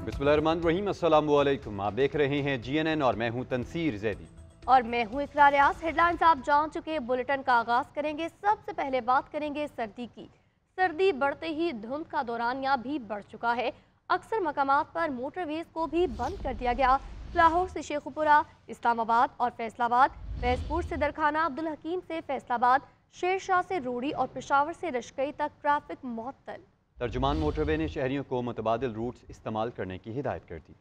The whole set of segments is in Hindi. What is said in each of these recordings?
बिस्मिल्लाहिर्रहमानिर्रहीम, अस्सलाम वालेकुम। आप देख रहे हैं GNN और मैं हूं तनसीर जैदी। और मैं हूँ इकरार रियाज। हेडलाइंस आप जान चुके। बुलेटिन का आगाज करेंगे। सबसे पहले बात करेंगे सर्दी की। सर्दी बढ़ते ही धुंध का दौरानिया भी बढ़ चुका है। अक्सर मकामात पर मोटरवेज को भी बंद कर दिया गया। लाहौर से शेखुपुरा, इस्लामाबाद और फैसलाबाद, फैजपुर से दरखाना, अब्दुल हकीम से फैसलाबाद, शेरशाह से रोड़ी और पेशावर से रशकई तक ट्रैफिक मुअत्तल। तर्जुमान मोटरवे ने शहरियों को मुतबादिल रूट्स इस्तेमाल करने की हिदायत कर दी।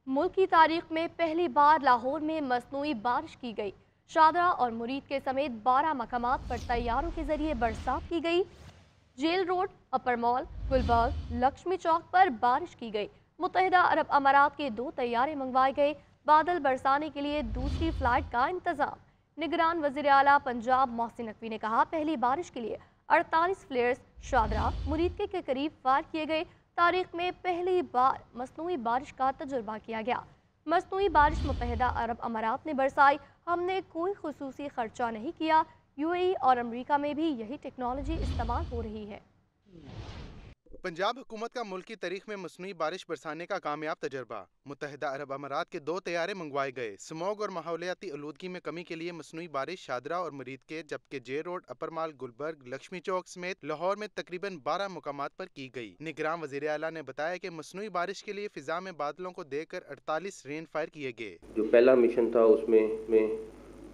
मुल्क की तारीख में पहली बार लाहौर में मसनूई बारिश की गई। शादरा और मुरीद के समेत 12 मकामात पर तैयारों के जरिए बरसात की गई। जेल रोड, अपर मॉल, गुलबर्ग, लक्ष्मी चौक पर बारिश की गई। मुत्तहिदा अरब अमारात के 2 तैयारे मंगवाए गए। बादल बरसाने के लिए दूसरी फ्लाइट का इंतजाम। निगरान वज़ीर आला पंजाब मोहसिन नकवी ने कहा, पहली बारिश के लिए 48 फ्लेयर्स शादरा मुरीद के करीब फायर किए गए। तारीख में पहली बार मसनूई बारिश का तजुर्बा किया गया। मसनूई बारिश मुत्तहिदा अरब अमारात ने बरसाई। हमने कोई खुसूसी खर्चा नहीं किया। UAE और अमेरिका में भी यही टेक्नोलॉजी इस्तेमाल हो रही है। पंजाब हुकूमत का मुल्क की तारीख में मसनूई बारिश बरसाने का कामयाब तजर्बा। मुत्तहिदा अरब अमारात के 2 तैयारे मंगवाए गए। स्मॉग और माहौलियाती आलूदगी में कमी के लिए मसनूई बारिश शादरा और मुरीद के, जबकि जे रोड, अपर माल, गुलबर्ग, लक्ष्मी चौक समेत लाहौर में तकरीबन 12 मुकामात पर की गई। निगरान वज़ीर आला ने बताया कि मसनूई बारिश के लिए फिजा में बादलों को देकर 48 रेन फायर किए गए। जो पहला मिशन था उसमें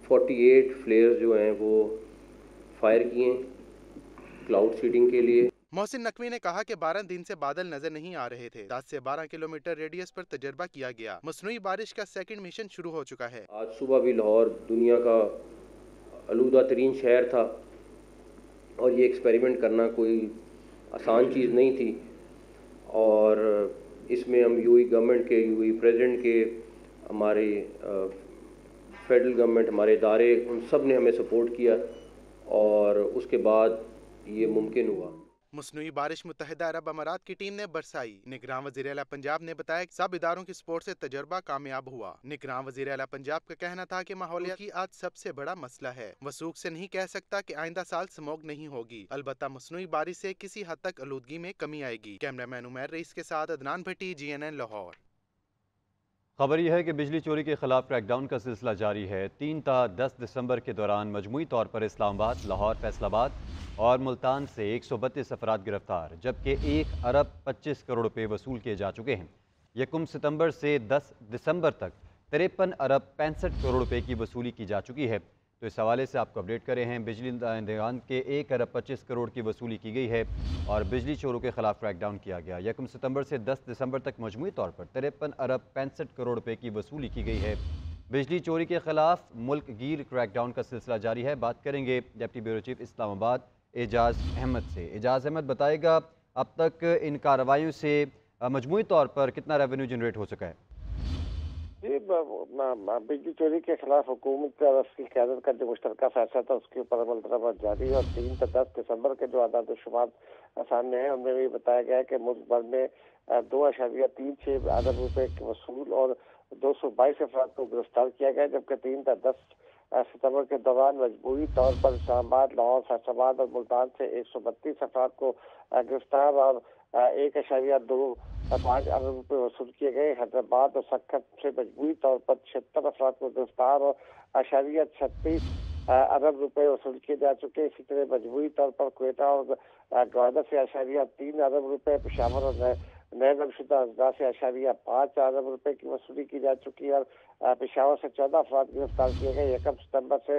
48 फ्लेयर्स जो हैं वो फायर किए क्लाउड सीडिंग के लिए। मोहसिन नकवी ने कहा कि 12 दिन से बादल नजर नहीं आ रहे थे। 10 से 12 किलोमीटर रेडियस पर तजर्बा किया गया। मसनूई बारिश का सेकंड मिशन शुरू हो चुका है। आज सुबह भी लाहौर दुनिया का आलूदा तरीन शहर था और ये एक्सपेरिमेंट करना कोई आसान चीज़ नहीं थी। और इसमें हम UAE गवर्नमेंट के, UAE प्रेसिडेंट के, हमारे फेडरल गवर्नमेंट, हमारे इदारे, उन सब ने हमें सपोर्ट किया और उसके बाद ये मुमकिन हुआ। मसनूई बारिश मुत्तहिदा अरब अमारात की टीम ने बरसाई। निगरान वज़ीर आला पंजाब ने बताया कि सब इदारों की सपोर्ट से तजर्बा कामयाब हुआ। निगरान वज़ीर आला पंजाब का कहना था कि माहौलियाती आज सबसे बड़ा मसला है। वसूख से नहीं कह सकता कि आइंदा साल स्मॉग नहीं होगी, अलबत्ता मसनूई बारिश से किसी हद तक आलूदगी में कमी आएगी। कैमरामैन उमैर रईस के साथ अदनान भट्टी, GNN लाहौर। खबर यह है कि बिजली चोरी के खिलाफ क्रैकडाउन का सिलसिला जारी है। 3 ता 10 दिसंबर के दौरान मजमूई तौर पर इस्लामाबाद, लाहौर, फैसलाबाद और मुल्तान से 132 अफराद गिरफ्तार, जबकि 1 अरब 25 करोड़ रुपये वसूल किए जा चुके हैं। 1 सितंबर से 10 दिसंबर तक 53 अरब 65 करोड़ रुपये की वसूली की जा चुकी है। तो इस हवाले से आपको अपडेट करें हैं। बिजली निगरान के 1 अरब 25 करोड़ की वसूली की गई है और बिजली चोरों के खिलाफ क्रैकडाउन किया गया। 1 सितंबर से 10 दिसंबर तक मजमूई तौर पर 53 अरब 65 करोड़ रुपए की वसूली की गई है। बिजली चोरी के खिलाफ मुल्क गिर क्रैकडाउन का सिलसिला जारी है। बात करेंगे deputy bureau chief Islamabad Ejaz Ahmed से। एजाज अहमद बताएगा, अब तक इन कार्रवाइयों से मजमूई तौर पर कितना रेवेन्यू जनरेट हो सका है? जी, बिजली चोरी के खिलाफ हुकूमत और उसकी क़यादत का जो मुश्तरका फैसला था उसके ऊपर अमल दरामद जारी है। और 3 से 10 दिसंबर के जो आदाद शुमार सामने है उनमें भी बताया गया है कि मुल्क भर में 2.36 अरब रुपए के वसूल और 222 अफराद को गिरफ्तार किया गया, जबकि 3 से 10 सितंबर के दौरान मजबूरी तौर पर इस्लामाबाद, लाहौर, फैसलाबाद और मुल्तान से 132 अफराद को गिरफ्तार और 1.25 अरब रुपये वसूल किए गए। हैदराबाद और सक्खत से मजबूरी तौर पर 76 अफराद को गिरफ्तार और 36 अरब रुपए वसूल किए जा चुके। इसी तरह मजबूरी तौर पर क्वेटा और ग्वादर से 3 अरब रुपए, पेशावर और नए नमशुदा अजला से 5 अरब रुपए की वसूली की जा चुकी है। और पेशावर से 14 अफराद गिरफ्तार किए गए। 1 सितंबर से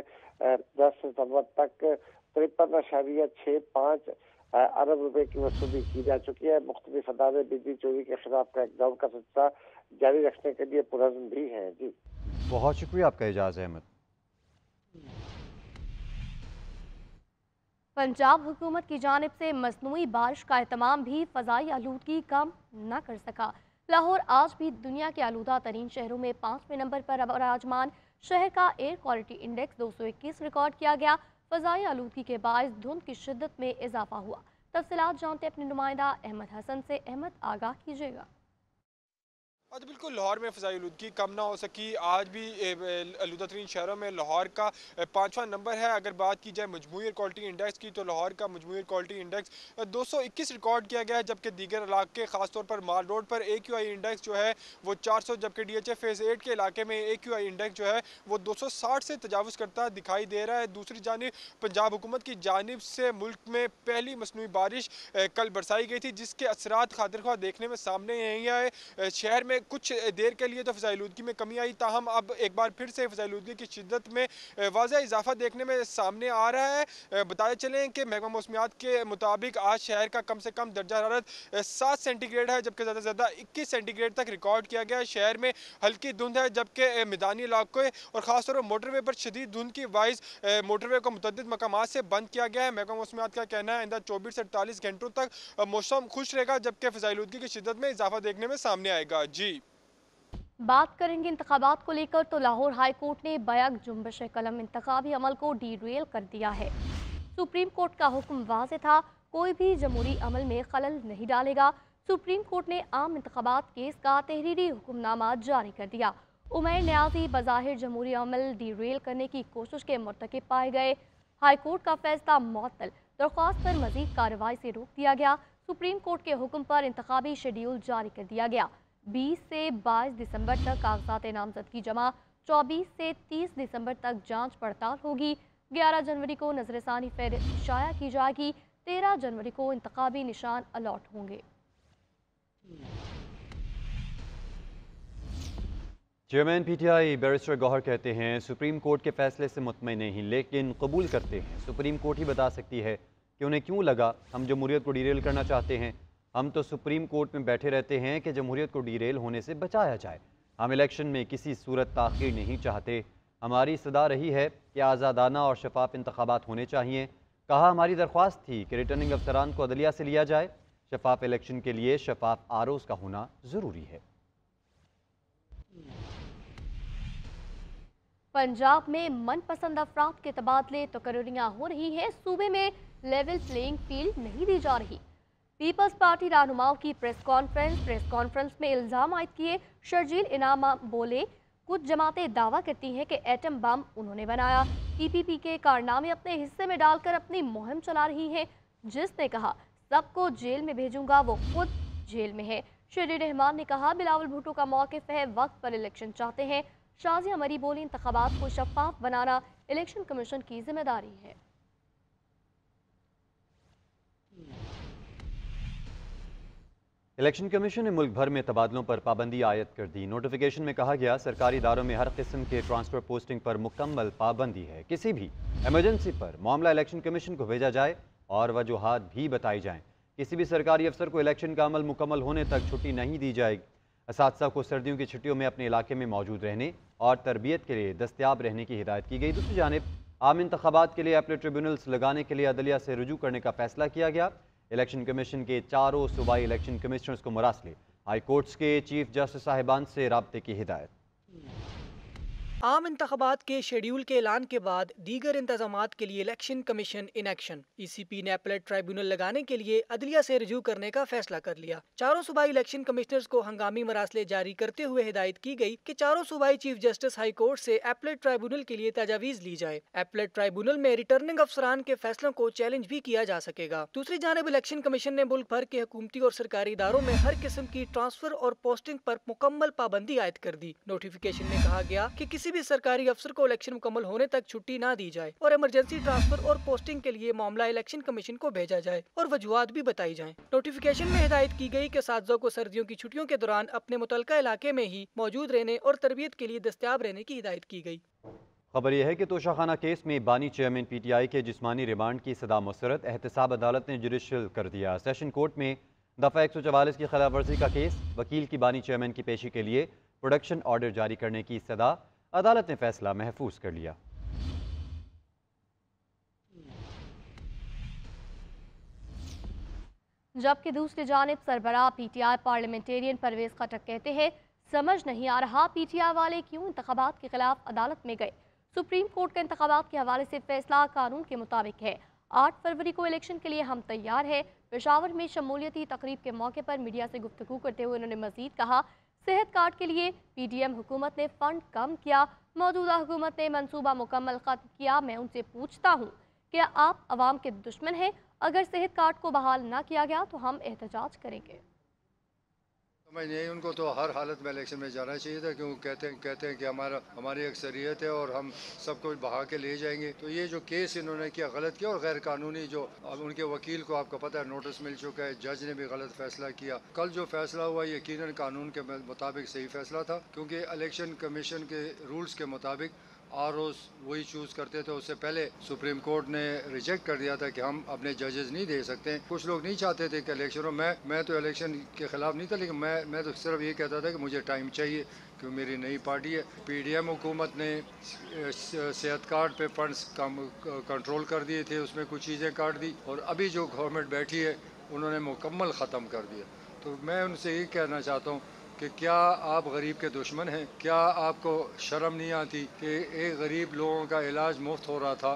10 सितंबर तक 53.65 अरब रुपए की वसूली की जा चुकी है। मुख्तलिफ अदारे बिजली चोरी के खिलाफ क्रैकडाउन का सिलसिला जारी रखने के लिए पुरज़्म भी हैं। जी, बहुत शुक्रिया आपका एजाज अहमद। पंजाब हुकूमत की जानिब से मसनूई बारिश का एहतमाम भी फ़ज़ाई आलूदगी कम न कर सका। लाहौर आज भी दुनिया के आलूदा तरीन शहरों में 5वें नंबर पर विराजमान। शहर का एयर क्वालिटी इंडेक्स 221 रिकॉर्ड किया गया। फ़ज़ाई आलूदगी के बायस धुंध की शिद्दत में इजाफा हुआ। तफसीलात जानते अपने नुमाइंदा अहमद हसन से। अहमद, आगाह कीजिएगा। आज बिल्कुल लाहौर में फ़ज़ाई आलूदगी कम ना हो सकी। आज भी आलूदा तरीन शहरों में लाहौर का 5वां नंबर है। अगर बात की जाए मजमूई एयर क्वालिटी इंडेक्स की, तो लाहौर का मजमूई एयर क्वालिटी इंडेक्स 221 रिकॉर्ड किया गया है, जबकि दीगर इलाके ख़ासतौर पर माल रोड पर AQI इंडेक्स जो है वो 400, जबकि DHA फेज़ 8 के इलाके में AQI इंडेक्स जो है वो 260 से तजावुज़ करता दिखाई दे रहा है। दूसरी जानिब पंजाब हुकूमत की जानिब से मुल्क में पहली मसनूई बारिश कल बरसाई गई थी, जिसके असरात खातिर ख्वाह देखने में सामने नहीं आए। शहर में कुछ देर के लिए तो फ़ज़ाई आलूदगी में कमी आई, ताहम अब एक बार फिर से फ़ज़ाई आलूदगी की शिद्दत में वाज़ह इजाफा देखने में सामने आ रहा है। बताते चलें कि महकमा मौसमियात के मुताबिक आज शहर का कम से कम दर्जा हरारत 7 सेंटीग्रेड है, जबकि ज़्यादा से ज़्यादा 21 सेंटीग्रेड तक रिकॉर्ड किया गया है। शहर में हल्की धुंध है, जबकि मैदानी इलाकों और ख़ासतौर पर मोटरवे पर शदीद धुंध की वाइज मोटरवे को मुतअद्दिद मकामात से बंद किया गया है। महकमा मौसमियात का कहना है आइंदा 24 से 48 घंटों तक मौसम खुश रहेगा, जबकि फ़ज़ाई आलूदगी की शिद्दत में इजाफा देखने में सामने आएगा। जी बात करेंगे इंतखाबात को लेकर, तो लाहौर हाई कोर्ट ने बैक जुम्बिश कलम इंतखाबी अमल को डीरेल कर दिया है। सुप्रीम कोर्ट का हुक्म वाज़ेह था, कोई भी जमहूरी अमल में खलल नहीं डालेगा। सुप्रीम कोर्ट ने आम इंतखाबात केस का तहरीरी हुक्मनामा जारी कर दिया। उमैर न्याजी बज़ाहिर जमहूरी अमल डीरेल करने की कोशिश के मुर्तकिब पाए गए। हाई कोर्ट का फैसला मुअत्तल, दरख्वास्त पर मजीद कार्रवाई से रोक दिया गया। सुप्रीम कोर्ट के हुक्म पर इंतखाबी शेड्यूल जारी कर दिया गया। 20 से 22 दिसंबर तक कागजात नामजदगी जमा, 24 से 30 दिसंबर तक जांच पड़ताल होगी। 11 जनवरी को नजरसानी फहरिस्त शाया की जाएगी। 13 जनवरी को इंतखाबी निशान अलॉट होंगे। चेयरमैन PTI बैरिस्टर गौहर कहते हैं सुप्रीम कोर्ट के फैसले से मुतमईन नहीं, लेकिन कबूल करते हैं सुप्रीम कोर्ट ही बता सकती है कि उन्हें क्यों लगा हम जमहूरियत को डीरेल करना चाहते हैं। हम तो सुप्रीम कोर्ट में बैठे रहते हैं कि जमहूरियत को डीरेल होने से बचाया जाए। हम इलेक्शन में किसी सूरत ताख़ीर नहीं चाहते। हमारी सदा रही है कि आज़ादाना और शफाफ इंतखाबात होने चाहिए। कहा हमारी दरख्वास्त थी कि रिटर्निंग अफसरान को अदलिया से लिया जाए। शफाफ इलेक्शन के लिए शफाफ ROs का होना ज़रूरी है। पंजाब में मनपसंद अफराद के तबादले तकर्रियाँ हो रही हैं। सूबे में लेवल प्लेइंग फील्ड नहीं दी जा रही। पीपल्स पार्टी रहनुमाओं की प्रेस कॉन्फ्रेंस में इल्ज़ाम आयद किए। शर्जील इनामा बोले, कुछ जमातें दावा करती हैं कि एटम बम उन्होंने बनाया। PPP के कारनामे अपने हिस्से में डालकर अपनी मुहिम चला रही हैं। जिसने कहा सबको जेल में भेजूंगा वो खुद जेल में है। शरीर रहमान ने कहा बिलावल भुट्टो का मौक़िफ़ है, वक्त पर इलेक्शन चाहते हैं। शाजिया मरी बोली, इंतखाबात को शफाफ बनाना इलेक्शन कमीशन की जिम्मेदारी है। इलेक्शन कमीशन ने मुल्क भर में तबादलों पर पाबंदी आयद कर दी। नोटिफिकेशन में कहा गया सरकारी इदारों में हर किस्म के ट्रांसफर पोस्टिंग पर मुकम्मल पाबंदी है। किसी भी एमरजेंसी पर मामला इलेक्शन कमीशन को भेजा जाए और वजूहात भी बताई जाएं। किसी भी सरकारी अफसर को इलेक्शन का अमल मुकम्मल होने तक छुट्टी नहीं दी जाएगी। असातिज़ा को सर्दियों की छुट्टियों में अपने इलाके में मौजूद रहने और तरबियत के लिए दस्तयाब रहने की हिदायत की गई। दूसरी जानिब आम इंतखाबात के लिए अपील ट्रिब्यूनल्स लगाने के लिए अदलिया से रुजू करने का फैसला किया गया। इलेक्शन कमीशन के चारों सूबाई इलेक्शन कमिश्नर्स को मुरासले हाई कोर्ट्स के चीफ जस्टिस साहिबान से राब्ते की हिदायत। आम इंतखाबात के शेड्यूल के ऐलान के बाद दीगर इंतजामात के लिए election commission in action. ECP ने अपीलेट ट्राइब्यूनल लगाने के लिए अदलिया से रजू करने का फैसला कर लिया। चारों सूबाई इलेक्शन कमिश्नर्स को हंगामी मरासले जारी करते हुए हिदायत की गई कि चारों सूबाई चीफ जस्टिस हाई कोर्ट से अपीलेट ट्राइब्यूनल के लिए तजावीज़ ली जाए। अपीलेट ट्राइब्यूनल में रिटर्निंग अफसरान के फैसलों को चैलेंज भी किया जा सकेगा। दूसरी जानब इलेक्शन कमीशन ने मुल्क भर के हुकूमती और सरकारी इदारों में हर किस्म की ट्रांसफर और पोस्टिंग पर मुकम्मल पाबंदी आयद कर दी। नोटिफिकेशन में कहा गया कि किसी भी सरकारी अफसर को इलेक्शन मुकम्मल होने तक छुट्टी ना दी जाए और इमरजेंसी ट्रांसफर और पोस्टिंग के लिए मामला इलेक्शन कमीशन को भेजा जाए और वजूहात भी बताई जाएं। नोटिफिकेशन में हिदायत की गई कि असातिज़ा को सर्दियों की छुट्टियों के दौरान अपने मुतलका इलाके में ही मौजूद रहने और तरबियत के लिए दस्तयाब रहने की हिदायत की गई। खबर यह है कि तोशाखाना केस में बानी चेयरमैन PTI के जिस्मानी रिमांड की सदा मुस्तरद। एहतसाब अदालत ने जुडिशल कर दिया। सेशन कोर्ट में दफ़ा 144 की खिलाफ वर्जी का केस। वकील की बानी चेयरमैन की पेशी के लिए प्रोडक्शन ऑर्डर जारी करने की सदा। अदालत ने फैसला महफूज कर लिया। जबकि दूसरी जानिब सरबराह PTI पार्लियामेंटेरियन परवेज खटक कहते हैं समझ नहीं आ रहा PTI वाले क्यों इंतखाबात के खिलाफ अदालत में गए। सुप्रीम कोर्ट का इंतखाबात के हवाले से फैसला कानून के मुताबिक है। 8 फरवरी को इलेक्शन के लिए हम तैयार हैं। पेशावर में शमूलियती तकरीब के मौके पर मीडिया से गुफ्तगू करते हुए उन्होंने मजीद कहा सेहत कार्ड के लिए पीडीएम हुकूमत ने फंड कम किया, मौजूदा हुकूमत ने मंसूबा मुकम्मल खत्म किया। मैं उनसे पूछता हूँ, क्या आप अवाम के दुश्मन हैं? अगर सेहत कार्ड को बहाल ना किया गया तो हम एहतजाज करेंगे। समझ नहीं, उनको तो हर हालत में इलेक्शन में जाना चाहिए था, क्यों कहते हैं कि हमारी अक्सरियत है और हम सब कुछ बहा के ले जाएंगे। तो ये जो केस इन्होंने किया गलत किया और गैर कानूनी, जो अब उनके वकील को आपको पता है नोटिस मिल चुका है, जज ने भी गलत फैसला किया। कल जो फैसला हुआ यकीनन कानून के मुताबिक सही फैसला था, क्योंकि इलेक्शन कमीशन के रूल्स के मुताबिक आरओज़ वही चूज़ करते थे। उससे पहले सुप्रीम कोर्ट ने रिजेक्ट कर दिया था कि हम अपने जजेस नहीं दे सकते। कुछ लोग नहीं चाहते थे कि इलेक्शन, मैं तो इलेक्शन के ख़िलाफ़ नहीं था, लेकिन मैं तो सिर्फ ये कहता था कि मुझे टाइम चाहिए, क्योंकि मेरी नई पार्टी है। पीडीएम हुकूमत ने सेहत कार्ड पे फंड्स कंट्रोल कर दिए थे, उसमें कुछ चीज़ें काट दी, और अभी जो गवर्नमेंट बैठी है उन्होंने मुकम्मल ख़त्म कर दिया। तो मैं उनसे ये कहना चाहता हूँ कि क्या आप गरीब के दुश्मन हैं? क्या आपको शर्म नहीं आती कि एक गरीब लोगों का इलाज मुफ्त हो रहा था,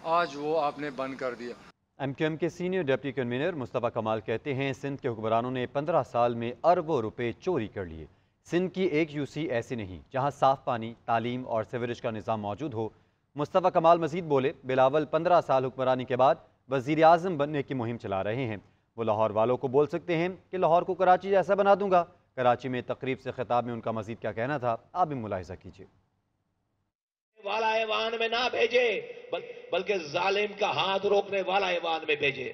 आज वो आपने बंद कर दिया। एमक्यूएम के सीनियर डिप्टी कन्वीनर मुस्तफ़ा कमाल कहते हैं, सिंध के हुक्मरानों ने 15 साल में अरबों रुपए चोरी कर लिए। सिंध की एक यूसी ऐसी नहीं जहां साफ पानी, तालीम और सीवरेज का निज़ाम मौजूद हो। मुस्तफ़ा कमाल मजीद बोले, बिलावल 15 साल हुक्मरानी के बाद वज़ीर आज़म बनने की मुहिम चला रहे हैं। वो लाहौर वालों को बोल सकते हैं कि लाहौर को कराची जैसा बना दूंगा। कराची में तकरीब से खिताब में उनका मजीद क्या कहना था, आप भी मुलाहिजा कीजिए। वाला ऐवान में ना भेजे, बल्कि जालिम का हाथ रोकने वाला ऐवान में भेजे।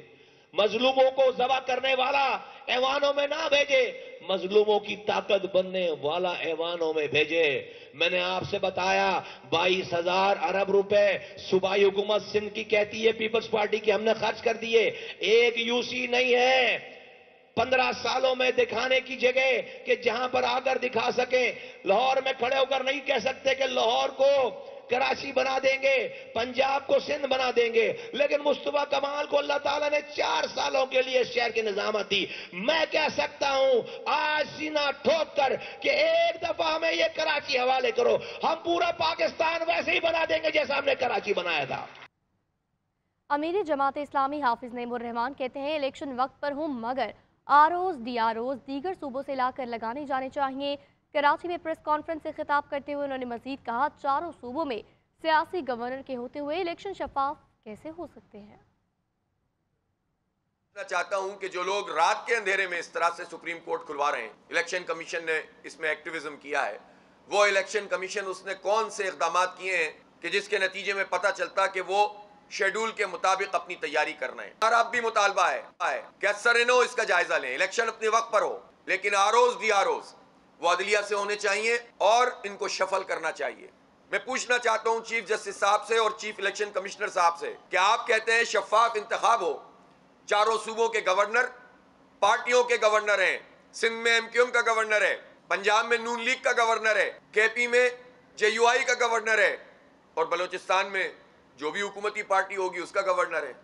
मजलूमों को ज़बह करने वाला ऐवानों में ना भेजे, मजलूमों की ताकत बनने वाला ऐवानों में भेजे। मैंने आपसे बताया 22,000 अरब रुपए सूबाई हुकूमत सिंध की कहती है, पीपल्स पार्टी की, हमने खर्च कर दिए। एक यूसी नहीं है। 15 सालों में दिखाने की जगह कि जहां पर आकर दिखा सके, लाहौर में खड़े होकर नहीं कह सकते कि लाहौर को कराची बना देंगे, पंजाब को सिंध बना देंगे, लेकिन मुस्तफा कमाल को अल्लाह ताला ने 4 सालों के लिए शहर की निजामत दी। मैं कह सकता हूं आज सीना ठोक कर कि एक दफा हमें ये कराची हवाले करो, हम पूरा पाकिस्तान वैसे ही बना देंगे जैसा हमने कराची बनाया था। अमीर जमात इस्लामी हाफिज नईमुर रहमान कहते हैं, इलेक्शन वक्त पर हूं, मगर आरओज डीआरओज दीगर सूबों से लाकर लगाने जाने चाहिए। कराची में प्रेस कॉन्फ्रेंस से खिताब करते हुए उन्होंने मजीद कहा, चारों सूबों में सियासी गवर्नर के होते हुए इलेक्शन शफाफ कैसे हो सकते हैं। मैं चाहता हूं कि जो लोग रात के अंधेरे में इस तरह से सुप्रीम कोर्ट खुलवा रहे हैं, इलेक्शन कमीशन ने इसमें एक्टिविज्म किया है, वो इलेक्शन कमीशन उसने कौन से इकदाम किए हैं कि जिसके नतीजे में पता चलता कि वो शेड्यूल के मुताबिक अपनी तैयारी करना है। हमारा अब भी मुतालबा है कि सरेनो इसका जायजा लें, इलेक्शन अपने वक्त पर हो, लेकिन आरओज डीआरओज वो अदलिया से होने चाहिए और इनको शफल करना चाहिए। मैं पूछना चाहता हूं चीफ जस्टिस साहब से और चीफ इलेक्शन कमिश्नर साहब से कि आप कहते हैं शफाफ इंतखाब हो, चारों सूबों के गवर्नर पार्टियों के गवर्नर हैं, सिंध में एमक्यूएम का गवर्नर है, पंजाब में नून लीग का गवर्नर है, केपी में जेयूआई का गवर्नर है और बलोचिस्तान में जो भी हुकूमती पार्टी होगी उसका गवर्नर है।